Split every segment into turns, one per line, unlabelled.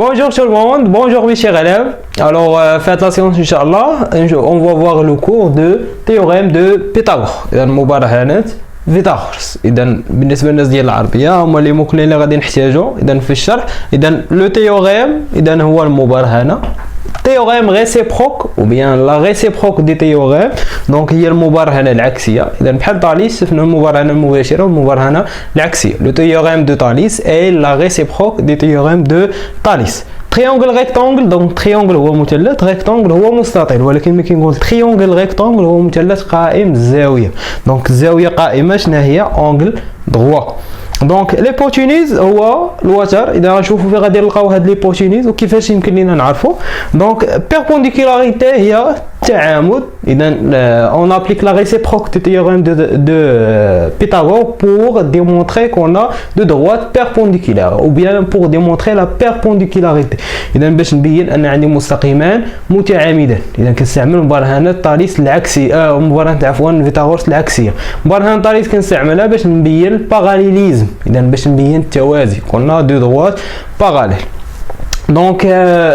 Bonjour tout le monde, bonjour mes chers élèves. Alors faites la séance Inch'Allah. On va voir le cours de théorème de Pythagore. إذا مبارهنة فيثاغورس. إذا بالنسبة للناس ديال العربية هما اللي ممكن اللي غادي نحتاجو إذا في الشرح. إذا لو تhéorème إذا هو المبارهنة. théorème réciproque ou bien la réciproque des théorèmes donc هي المبارهنة العكسية إذا بحال طاليس شفنا المبارهنة المباشرة والمبارهنة العكسية. Le théorème de Thalès est la réciproque des théorèmes de Thalès. Triangle rectangle donc triangle هو مثلث rectangle هو مستطيل ولكن ملي كنقول triangle rectangle هو مثلث قائم الزاوية donc الزاوية قائمة شنو هي angle droit. دونك ليبوتينيز هو الوتر اذا غنشوفوا فيه غادي نلقاو هاد ليبوتينيز وكيفاش يمكن لينا نعرفوا دونك بيربونديكولاريتي هي التعامد اذا on applique la réciproque du théorème de Pythagore pour démontrer qu'on a deux droites perpendiculaires ou bien pour démontrer la perpendicularité. اذا باش نبين ان عندي مستقيمان متعامدان اذا كنستعمل مبارهنة طاليس العكسية مبارهنة عفوا فيثاغورس العكسية. مبارهنة طاليس كنستعملها باش نبين الباراليليزم إذا باش نبين التوازي قلنا دو droites parallèles. دونك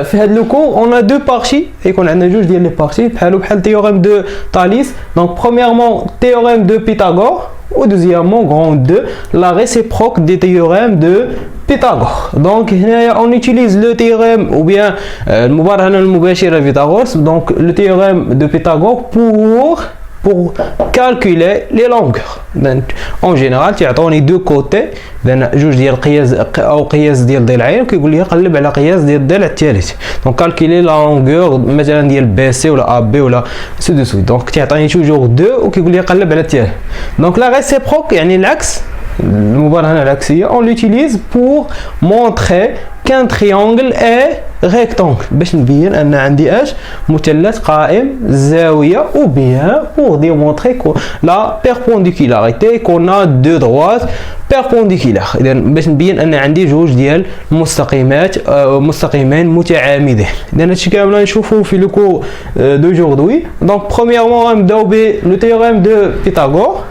في هذا لو كور اون ا دو بارتي يكون عندنا جوج ديال لي بارتي بحال تhéorème de Thalès. Donc premièrement théorème de Pythagore ou deuxièmement grande 2 la réciproque des théorèmes de Pythagore. Donc هنايا on utilise le théorème ou bien المبارهنة المباشرة فيثاغورس donc le théorème de Pythagore pour calculer les longueurs. Donc, en général تعطوني دو كوتي اذا جوج ديال القياس او قياس ديال ضلعين وكيقول لي قلب على قياس ديال الضلع الثالث. دونك كالكولي لا لونغور مثلا ديال بي سي ولا ا بي ولا سو دو سويت. دونك تعطيني توجور دو وكيقول لي قلب على الثالث. دونك لا ريسيبروك يعني العكس المبارهنة العكسية on l'utilise pour montrer qu'un triangle est rectangle باش نبين ان عندي اش مثلث قائم الزاوية ou bien pour démontrer que la perpendicularité qu'on a deux droites perpendiculaires اذا باش نبين ان عندي جوج ديال المستقيمات مستقيمين متعامدين. اذا هادشي كامل نشوفوه في لو كور دوجوردوي. دونك premièrement غنبداو ب le théorème de Pythagore.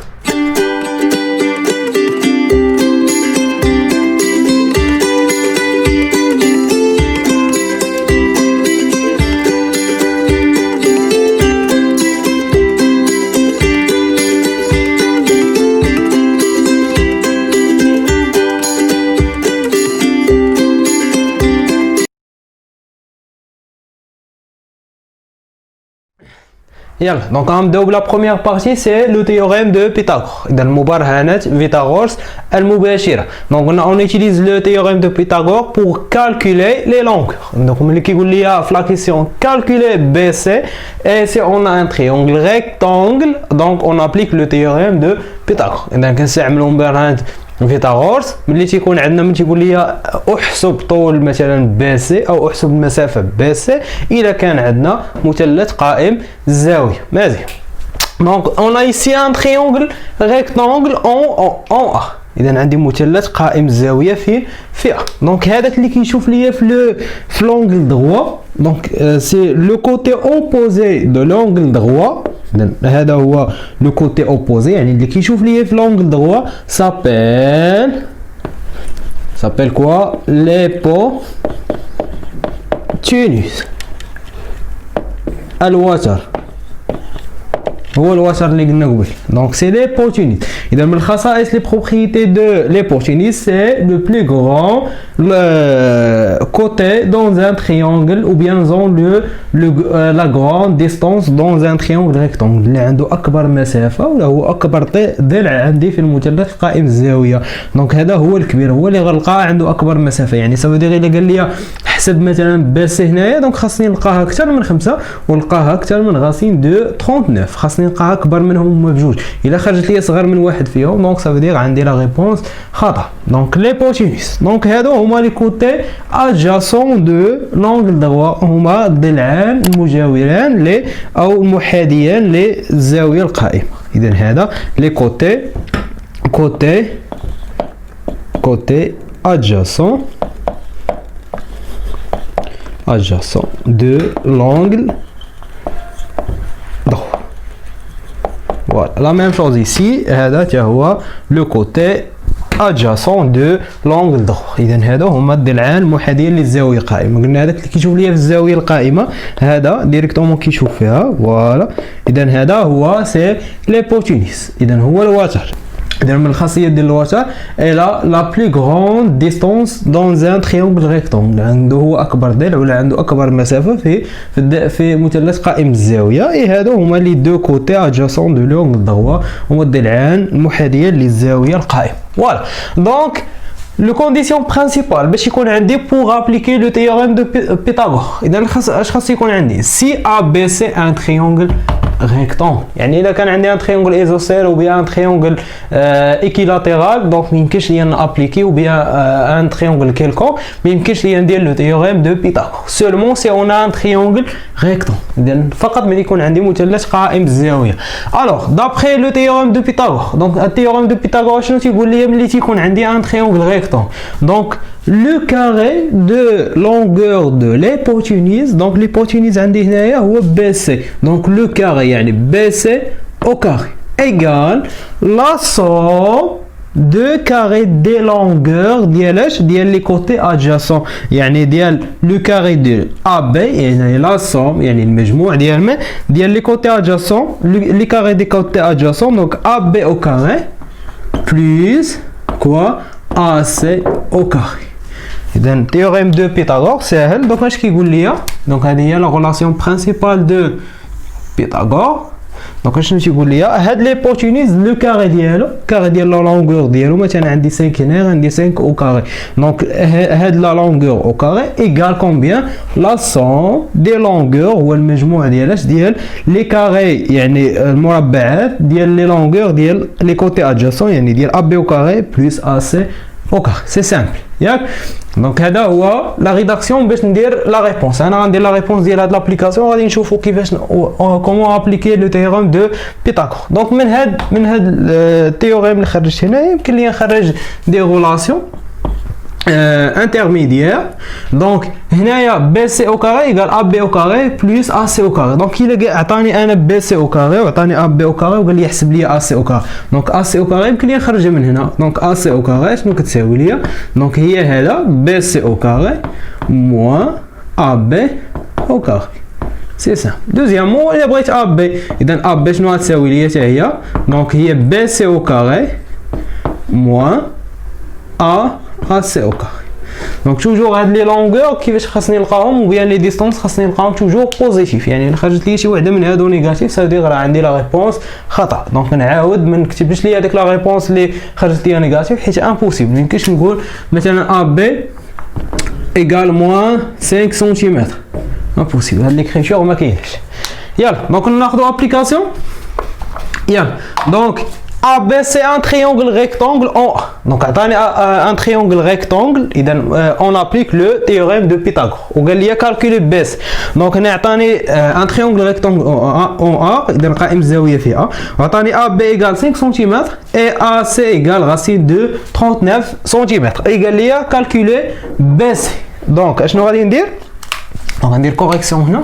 Donc la première partie c'est le théorème de Pythagore. Dans المبارهنة فيثاغورس المباشرة. Donc on utilise le théorème de Pythagore pour calculer les longueurs. Donc ملي كيقول لي في la question calculer BC et si on a un triangle rectangle donc on applique le théorème de Pythagore. إذا كنستعملوا مبارهنة فيثاغورس ملي تيكون عندنا من تيقول لي احسب طول مثلا بي سي او احسب المسافه بي سي اذا كان عندنا مثلث قائم الزاويه مزيان. دونك اون ا ايسي ان تريونغل ريكتانغل اون ا اذا عندي مثلث قائم الزاويه في ا. دونك هذاك اللي كيشوف ليا في لونغل دروا دونك سي لو كوتي اوبوزي دو لونغل دروا. هذا هو لو كوتي اوبوزي يعني اللي كيشوف ليا في لونغل دروا s'appelle quoi l'hypoténuse. الوتر هو الوتر اللي قلنا قبل. دونك سي ليبوتينيز. اذا من الخصائص لي بروبريتي دو ليبوتينيز سي لو بلو غران côté dans un triangle ou bien dans la grande distance dans un triangle rectangle اللي عنده اكبر مسافه ولا هو اكبر ضلع عندي في المثلث قائم الزاويه. دونك هذا هو الكبير هو اللي غنلقاه عنده اكبر مسافه يعني سافو دير الا قال لي حسب مثلا بس هنايا دونك خاصني نلقاها اكثر من 5 ونلقاها اكثر من غاسين دو 39 خاصني نلقاها اكبر منهم هما بجوج. الا خرجت لي صغر من واحد فيهم دونك سافو دير عندي لا ريبونس خطا. دونك ليبوتينيز دونك هادو هما لي كوتي ادجاسون دو لونغل دروا هما الضلعان المجاوران لي او المحاذيان للزاويه القائمه. اذا هذا لي كوتي adjacent de l'angle droit. Voilà, la même chose ici, هذا هو le côté adjacent de l'angle droit. إذا هذا هما الضلعان المحاذيين للزاوية القائمة. قلنا هذاك اللي كيشوف ليا في الزاوية القائمة هذا ديريكتومون كيشوف فيها فوالا. إذا هذا هو سي ليبوتينيس. إذا هو الوتر. إذا من الخاصيات ديال الوتر إلى لا بلو غروند ديستونس دون ان تريونغل ريكتونغل. عنده هو أكبر ضلع ولا عنده أكبر مسافة في مثلث قائم الزاوية. هادو هما لي دو كوتي ادجاسون دو لونغل دروا، هما الضلعان المحاذيين للزاوية القائمة. فوالا دونك لو كونديسيون برينسيبال باش يكون عندي بوغ ابليكي لو تيوريم دو بيثاغور. إذا اش خاص يكون عندي سي ا بي سي ان تريونغل ريكتونغل. يعني اذا كان عندي ان تريونغل ايزوسيل ou bien un triangle équilatéral دونك ما يمكنش ليا نابليكي ou bien un triangle quelconque ما يمكنش ليا ندير لو تيوريم دو بيثاغور seulement si on a un triangle rectangle. اذا فقط ملي يكون عندي مثلث قائم بالزاويه. alors d'après le théorème de Pythagore donc le théorème de Pythagore شنو تيقول لي ملي تيكون عندي un triangle rectangle donc le carré de longueur de l'hypoténuse. donc l'hypoténuse عندي هنايا هو BC donc le carré يعني BC au carré égale la somme de carré des longueurs ديال ديال les côtés adjacents يعني ديال le carré de AB يعني la somme يعني المجموع ديال les côtés adjacents les carrés des côtés adjacents donc AB au carré plus quoi AC au carré. إذا théorème de Pythagore ساهل. donc اش كيقول لي donc هذه هي la relation principale de Pythagore. donc شنو تيقول لي هاد ليبوتينيز لو كاري ديالو كاري ديال لا لونغور ديالو مثلا عندي 5 هنا عندي 5 او كاري دونك هاد لا لونغور او كاري ايغال كومبيان لا سوم دي لونغور هو المجموع ديالاش ديال لي كاري يعني المربعات ديال لي لونغور ديال لي كوتي ادجاسون يعني ديال ا بي او كاري بلس ا سي او كاري. سي سامبل ياك. دونك هذا هو لا ريداكسيون باش ندير لا ريبونس. انا غندير لا ريبونس ديال هاد لابليكاسيون غادي نشوفوا كيفاش كومون ابليكي لو تيوريم دو بيثاغور. دونك من هاد التيوريم اللي خرجت هنا يمكن لي نخرج دي ريلاسيون intermédiaire. donc هنايا بي سي او كاري ايغال ا بي او كاري بلس ا سي او كاري. دونك الا عطاني انا بي سي او كاري وعطاني ا بي او كاري وقال لي يحسب لي ا سي او كاري. دونك ا سي او كاري يمكن لي نخرجها من هنا. دونك ا سي او كاري شنو كتساوي ليا دونك هي هذا بي سي او كاري موان ا بي او كاري. سي سا. دوزيامون الا بغيت ا بي اذا ا بي شنو غتساوي ليا حتى هي دونك هي بي سي او كاري موان ا سي او كاري. دونك توجور هاد لي لونغور كيفاش خاصني نلقاهم وبيان لي ديستونس خاصني نلقاهم توجور بوزيتيف. يعني خرجت لي شي وحده من هادو نيجاتيف سادير راه عندي لا ريبونس خطا. دونك نعاود ما نكتبش لي هذيك لا ريبونس اللي خرجت لي نيجاتيف حيت امبوسيبل. ما يمكنش نقول مثلا ا بي ايغال موان 5 سنتيمتر امبوسيبل. هاد ليكريتور ما كاينش. يلا دونك ناخذوا ابليكاسيون. يلا دونك AB c'est un triangle rectangle en A. Donc un triangle rectangle on applique le théorème de Pythagore. On va calculer BC. donc on a un triangle rectangle en A donc قائم الزاوية في A. وعطاني AB égale 5 cm et AC égale racine de 39 cm. قال لي calculer BC. donc اشنو غادي ندير donc ندير correction هنا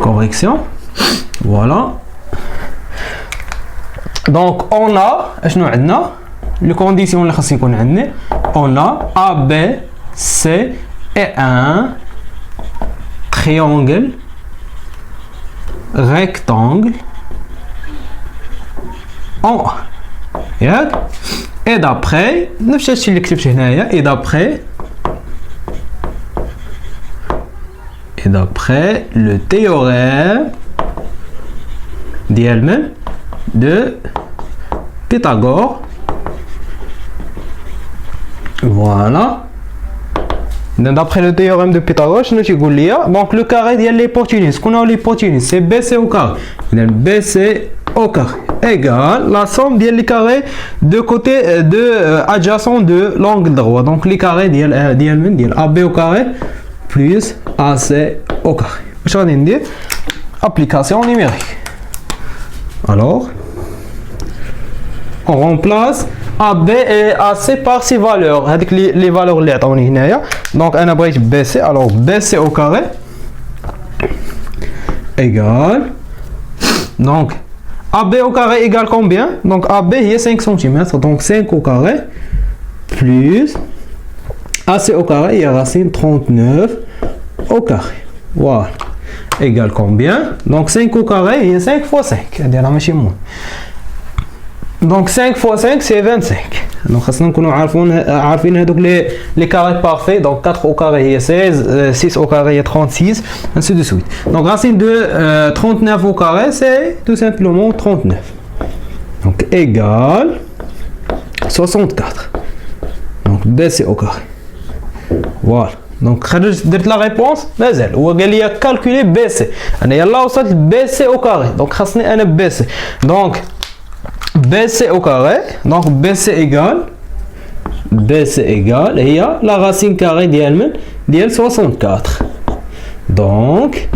correction voilà. donc on a شنو عندنا لي كونديسيون اللي خاص يكون عندنا on a A B C et un triangle rectangle en A ياك. et d'après نفس الشيء اللي كتبت هنايا et d'après le théorème ديال من de Pythagore. voilà. d'après le théorème de Pythagore شنو تيقول لي donc le carré ديال l'hypoténuse شكون هو l'hypoténuse c'est BC au carré. إذا BC au carré égale la somme ديال les carrés de côté de adjacent de l'angle droit. donc les carrés ديال من ديال AB au carré plus AC au carré. واش غادي ندير application numérique. alors on remplace AB et AC par ces valeurs. هذيك les valeurs اللي عطاوني هنايا. donc انا بغيت BC alors BC au carré égale donc AB au carré égale combien? Donc AB il y a 5 cm, donc 5 au carré plus AC au carré, il y a racine 39 au carré. Voilà. Égale combien? Donc 5 au carré, il y a 5 fois 5. C'est-à-dire la machine moins. Donc 5 fois 5 c'est 25. Donc nous avons les carrés parfaits. Donc 4 au carré il y a 16, 6 au carré il y a 36, ainsi de suite. Donc racine de 39 au carré c'est tout simplement 39. Donc égale 64. Donc BC au carré. Voilà. Donc خرجت la réponse مازال هو قال لي calculer BC. انا يلا وصلت BC au carré. Donc خاصني انا BC. Donc BC au carré, donc BC égale, il y a la racine carrée d'IL 64. Donc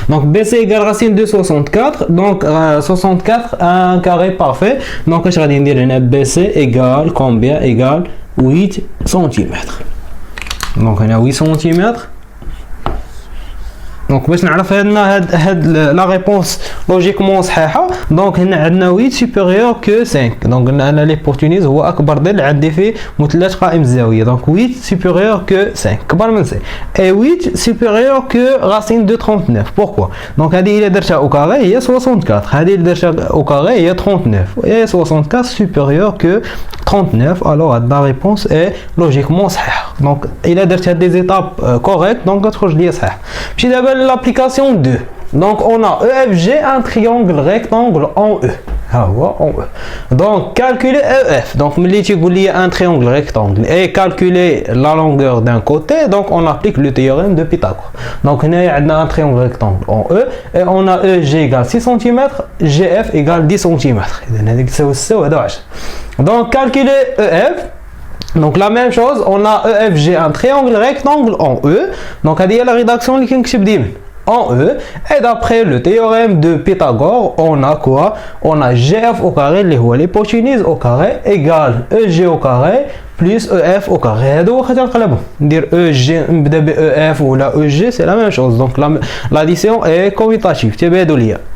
BC égale racine de 64, donc 64 un carré parfait. Donc je vais dire BC égale combien? Égale 8 cm. Donc on a 8 cm. Donc باش نعرف هاد la réponse logiquement صحيحه. دونك هنا عندنا 8 supérieur que 5. دونك قلنا ان l'hypoténuse هو اكبر ضلع عندي فيه مثلث قائم الزاويه. دونك 8 supérieur que 5 كبر من 5 et 8 supérieur que racine de 39. Pourquoi? Donc هذه الا درتها au carré هي 64, هذه اللي درتها au carré هي 39 et 64 supérieur que 39. Alors la réponse est logiquement صحيحه. Donc الا درتها des étapes correctes donc غتخرج ليا صحيح. مشي دابا l'application 2. Donc on a EFG, un triangle rectangle en E. En E. Donc calculer EF. Donc tu dis un triangle rectangle et calculer la longueur d'un côté. Donc on applique le théorème de Pythagore. Donc on a un triangle rectangle en E et on a EG égale 6 cm, GF égale 10 cm. Donc calculer EF. Donc la même chose, on a EFG, un triangle rectangle en E. Donc il y a la rédaction qui en E, et d'après le théorème de Pythagore, on a quoi? On a GF au carré, l'hypoténuse au carré, égale EG au carré plus EF au carré. Dire EG, EF ou la EG, c'est la même chose. Donc l'addition est commutative.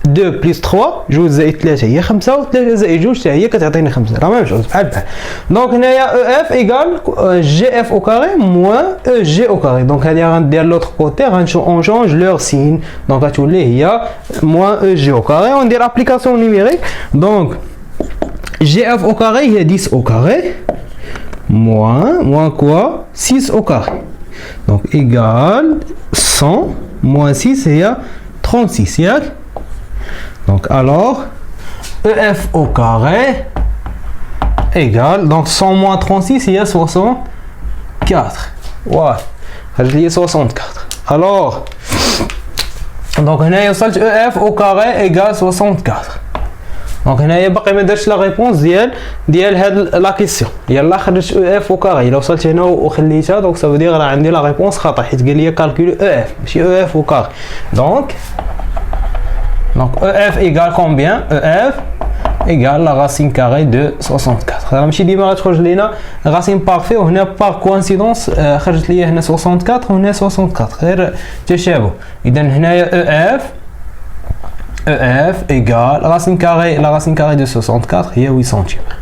2 plus 3, جوج زائد 3 هي 5 و 3 زائد 2 هي كتعطيني 5. La même chose. Donc هنايا EF égale GF au carré moins EG au carré. Donc هذه غندير l'autre côté, on change leur signe. Donc غتولي هي moins EG au carré. On dit application numérique. Donc GF au carré il y a 10 au carré moins quoi? 6 au carré. Donc égale 100 moins 6 il y a 36. Donc alors EF au carré égale, donc 100 moins 36 il y a 64. Voilà, il y a 64. Alors donc on a EF au carré égale 64. Donc هنايا باقي ما درتش لا ريبونس ديال هاد لا كيسيون. يلا خرجت او اف او كاري. الا وصلت هنا وخليتها دونك سافو دير راه عندي لا ريبونس خطا حيت قال لي كالكول او اف ماشي او اف او كاري. دونك EF égale combien? EF égale la racine carrée de 64. ماشي ديما غتخرج لينا racine parfait وهنا par coïncidence خرجت لي هنا 64 وهنا 64 غير تشابه. اذا هنايا EF égale la racine carrée de 64 هي 8 سنتيمتر.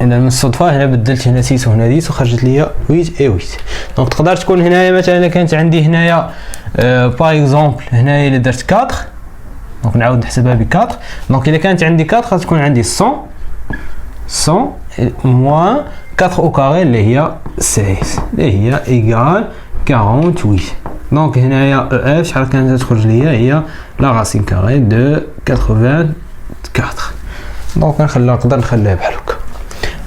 اذا من الصدفه هنا بدلت هنا 6 وهنا 10 وخرجت لي 8 et 8. دونك تقدر تكون هنايا مثلا كانت عندي هنايا باغ اكزومبل هنايا الا درت 4 دونك نعاود نحسبها ب 4. دونك الا كانت عندي 4 غتكون عندي 100 moins 4 au carré اللي هي 16 اللي هي ايغال 48. دونك هنايا اف شحال كانت تخرج ليا هي لا راسين كاري دو 84. دونك نقدر نخليها بحال هكا.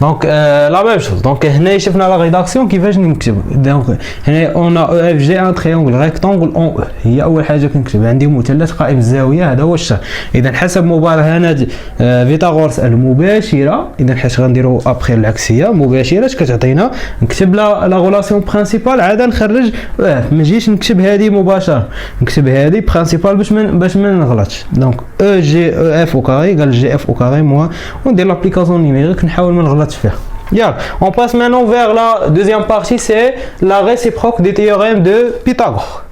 دونك لا ميم شوز. دونك هنا شفنا لا ريداكسيون كيفاش نكتب. دونك هنا اون او اف جي ان تريونغل ريكتونغل اون او. هي اول حاجه كنكتب عندي مثلث قائم الزاويه هذا هو الشرط. اذا حسب مبرهنات فيثاغورس المباشره، اذا حيت غنديروا ابخي العكسيه مباشره كتعطينا نكتب لا غولاسيون برينسيبال عاد نخرج ما نجيش نكتب هذه مباشره، نكتب هذه برينسيبال باش ما نغلطش. دونك او جي او اف او كاري قال جي اف او كاري موان وندير لابليكاسيون نيميريك نحاول ما نغلطش فيها. Yeah. On passe maintenant vers la deuxième partie, c'est la réciproque des théorèmes de Pythagore.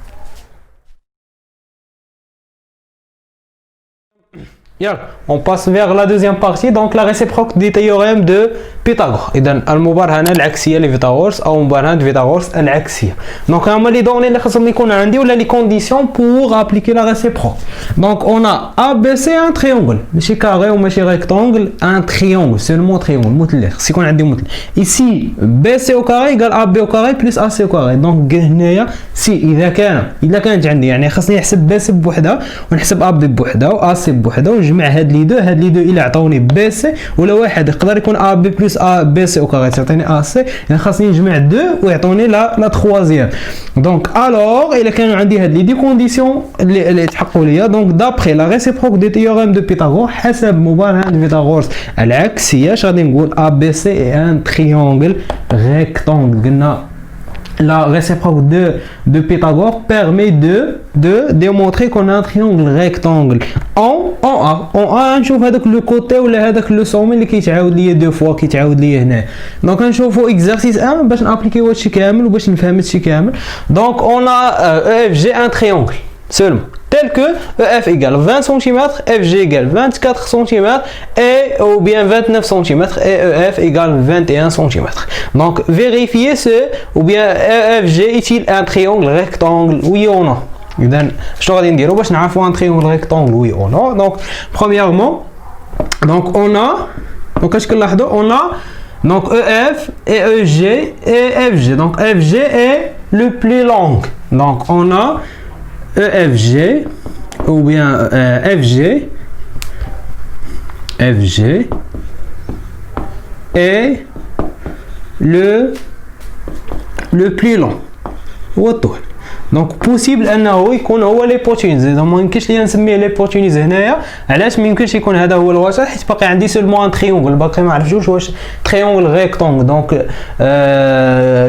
On passe vers la deuxième partie, donc la réciproque du théorème de Pythagore. إذا المبارهنة العكسية لفيثاغورس أو مبارهنة فيثاغورس العكسية. Donc هما les données اللي خاصهم يكون عندي ولا les conditions pour appliquer la réciproque. Donc on a ABC un triangle, ماشي carré ou ماشي rectangle, un triangle, seulement triangle, مثلث. سي يكون عندي مثلث. Ici BC au carré égale AB au carré plus AC au carré. Donc هنايا سي إذا كانت عندي يعني خاصني نحسب BC بوحدها ونحسب AB بوحدها و AC بوحدها ونجمع هاد لي دو إلا عطاوني BC ولا واحد يقدر يكون AB plus ABC au carré تعطيني AC يعني خاصني نجمع دو ويعطوني لا تخوازيام. دونك الوغ إلا كانوا عندي هاد لي دي كونديسيون اللي يتحققوا ليا دونك دابخي لا ريسيبروك دي تيوريم دو بيثاغور حسب مبارهة فيثاغورس العكسية اش غادي نقول ABC est un triangle rectangle. قلنا la réciproque de Pythagore permet de démontrer qu'on a un triangle rectangle en A نشوف هذاك لو كوتي ولا هذاك لو سومي اللي كيتعاود ليا دو فوا كيتعاود ليا هنا. دونك نشوفوا اكزرسيس 1 باش نابليكيو هادشي كامل وباش نفهم هادشي كامل. دونك اون ا EFG un triangle seulement tel que EF égale 20 cm, FG égale 24 cm et ou bien 29 cm et EF égale 21 cm. Donc vérifiez ce ou bien EFG est-il un triangle rectangle, oui ou non. إذا شنو غادي نديرو باش نعرفوا un triangle rectangle oui ou non. Donc premièrement donc on a donc اش كنلاحظوا on a donc EF et EG et FG. Donc FG est le plus long. Donc on a EFG ou bien FG est le plus long هو الطول. دونك بوسيبل انه يكون هو ليبوتينيز. اذا ما يمكنش ليا نسميه ليبوتينيز هنايا. علاش ما يمكنش يكون هذا هو الوسط؟ حيت باقي عندي سولمون ان تريونغل، باقي ما عرفتش واش تريونغل ريكتونغ. دونك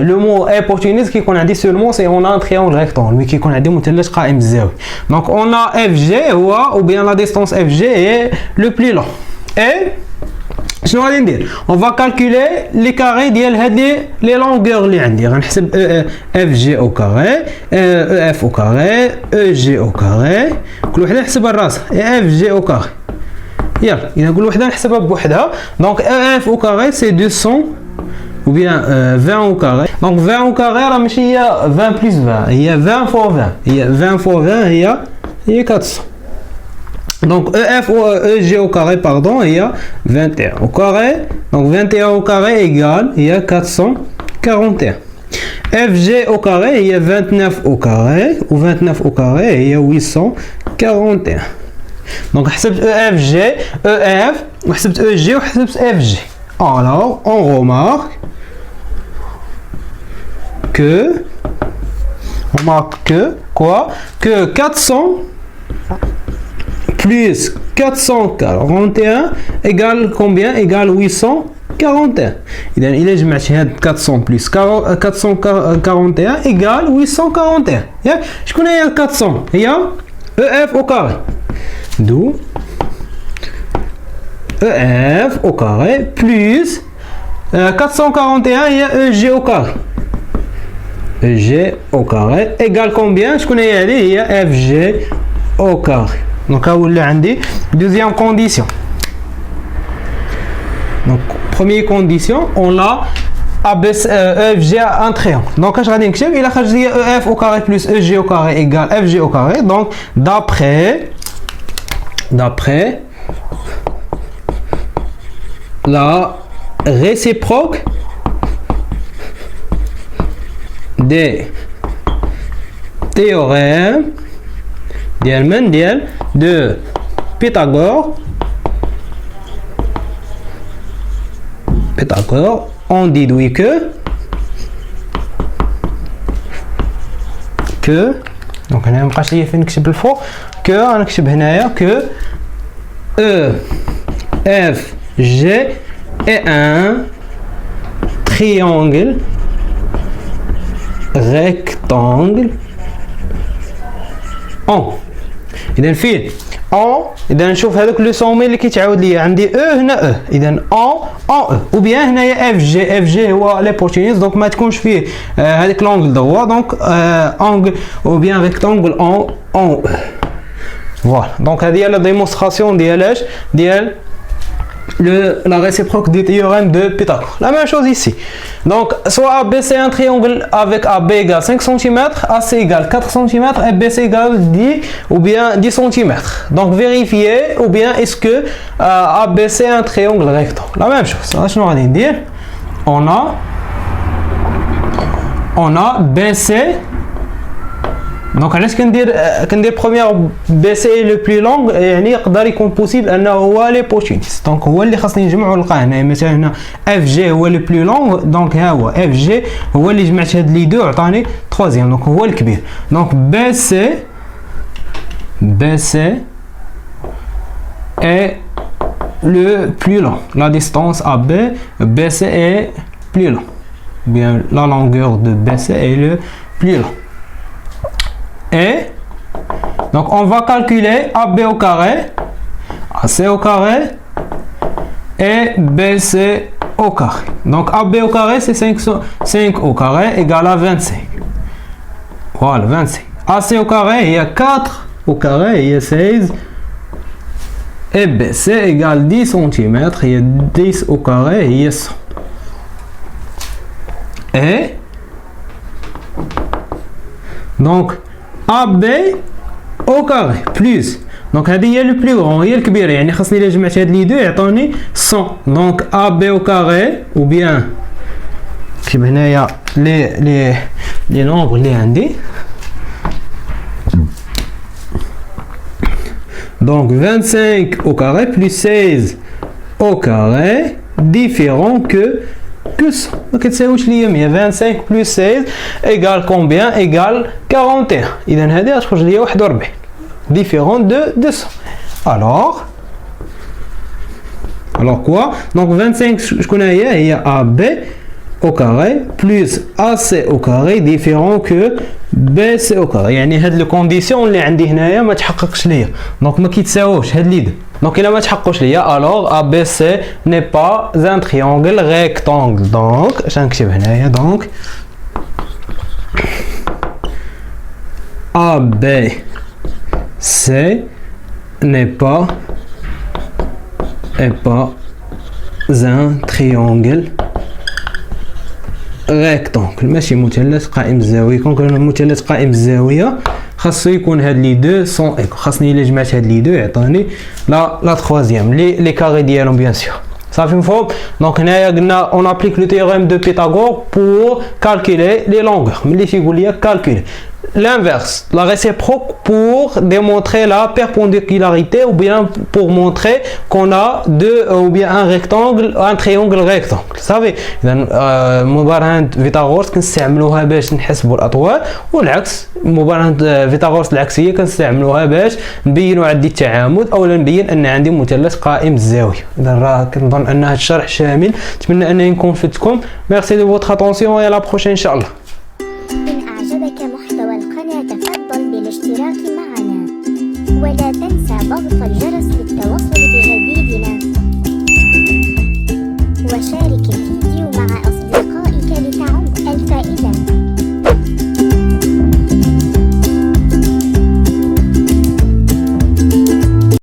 لو مو ايبوتينيز كيكون عندي سولمون سي اون ان تريونغل ريكتونغل، مي كيكون عندي مثلث قائم الزاويه. دونك اون اف جي هو او بيان لا ديستونس اف جي هي لو بلي لون. اي شنو غادي ندير؟ اون فا كالكولي لي كاري ديال هاد لي لونغور اللي عندي. غنحسب اف جي او كاري، اف او كاري، او جي او كاري، كل وحده نحسبها راسها، اف جي او كاري. يلا اذا كل وحده نحسبها بوحدها. دونك اف او كاري سي 200 ou bien 20 au carré. Donc 20 au carré راه ماشي هي 20 plus 20، هي 20 fois 20، هي 20 fois 20 هي 400. Donc EF ou EG au carré, pardon, il y a 21 au carré. Donc 21 au carré égale, il y a 441. FG au carré, il y a 29 au carré. Ou 29 au carré, il y a 841. Donc حسبت EFG, EF, وحسبت EG وحسبت FG. Alors, on remarque que quoi? Que 400 plus 441 égale combien? Égale 841. إذا إلا جمعت هاد 400 plus 441 égale 841. ياك شكون هي 400؟ هي EF au carré. D'où EF au carré plus 441 هي EG au carré. EG au carré égale combien؟ شكون هي هذه؟ هي FG au carré. Donc là où il عندي deuxième condition. Donc première condition on a EFG un triangle. Donc je vais نكتب إلا خرج لي EF au carré plus EG au carré égale FG au carré. Donc d'après la réciproque des théorèmes de Pythagore, on déduit que donc هنا مابقاش ليا فين نكتب الفوق غنكتب هنايا que EFG est un triangle rectangle اذا فين اذا نشوف هذاك لو سومي اللي كيتعاود ليا عندي هنا اذا او او بيان هنايا اف جي هو ليبوتينيز. دونك ما تكونش فيه هذاك لونغل دوا. دونك انغل او بيان ريكتانغل اون Voilà. Donc هذه هي la démonstration ديال la réciproque du théorème de Pythagore. La même chose ici. Donc, soit AB c'est un triangle avec AB égale 5 cm, AC égale 4 cm et BC égale 10 ou bien 10 cm. Donc, vérifiez ou bien est-ce que ABC est un triangle rectangle. La même chose. Je vais dire, on a BC. Donc, علاش كندير première BC le plus long يعني يقدر يكون possible انه هو لي بوشينيس. دونك هو اللي خاصني نجمعو نلقاه هنا. مثلا هنا FG هو le plus long. دونك ها هو FG هو اللي جمعت هاد لي دو عطاني 3. دونك هو الكبير. دونك BC est le plus long. La distance AB BC est plus long. Bien, la longueur de BC est le plus long. Et donc on va calculer AB au carré, AC au carré et BC au carré. Donc AB au carré c'est 5 au carré égale à 25. Voilà, 25. AC au carré il y a 4 au carré il y a 16. Et BC égale 10 cm, il y a 10 au carré il y a 100. Et donc AB au carré plus donc هذه هي le plus grand هي الكبيرة يعني خاصني إلا جمعت هاد لي دو يعطوني 100 donc AB au carré ou bien نكتب هنايا لي نومبر اللي عندي donc 25 au carré plus 16 au carré différent que 100 ما كتساويش ليا 100 25 plus 16 égale combien égale 41 اذا هذه غتخرج ليا 41 différent de 200 alors quoi donc 25 شكون هي AB au carré plus AC au carré différent que BC au carré يعني هاد لو كونديسيون اللي عندي هنايا ما تحققش ليا دونك ما كيتساووش هاد لي دو donc il a pas تحققش ليا alors ABC n'est pas un triangle rectangle donc اش نكتب هنايا donc ABC n'est pas un triangle rectangle ماشي مثلث قائم الزاويه. كون كان مثلث قائم الزاويه خاصو يكون هاد لي دو سون ايكو. خاصني الا جمعت هاد لي دو يعطيني لا تخوازيام لي كاري ديالهم بيان سور صافي مفهوم. دونك هنايا قلنا اون ابليك لو تيوريم دو بيثاغور بور كالكولي لي لونغور. ملي تيقول لي كالكولي l'inverse, la réciproque pour démontrer la perpendicularité ou bien pour montrer qu'on a ou bien un triangle rectangle. Vous savez, مبارهة فيثاغورس كنستعملوها باش نحسبوا الأطوال والعكس مبارهة فيثاغورس العكسية كنستعملوها باش نبينوا عندي التعامد أو نبين أن عندي مثلث قائم الزاوية. إذا راه كنظن أن هذا الشرح شامل. نتمنى أنني نكون فدتكم. Merci de votre attention et à la prochaine إن شاء الله.
إن أعجبك محتوى القناة تفضل بالاشتراك معنا ولا تنسى ضغط الجرس للتواصل بنا.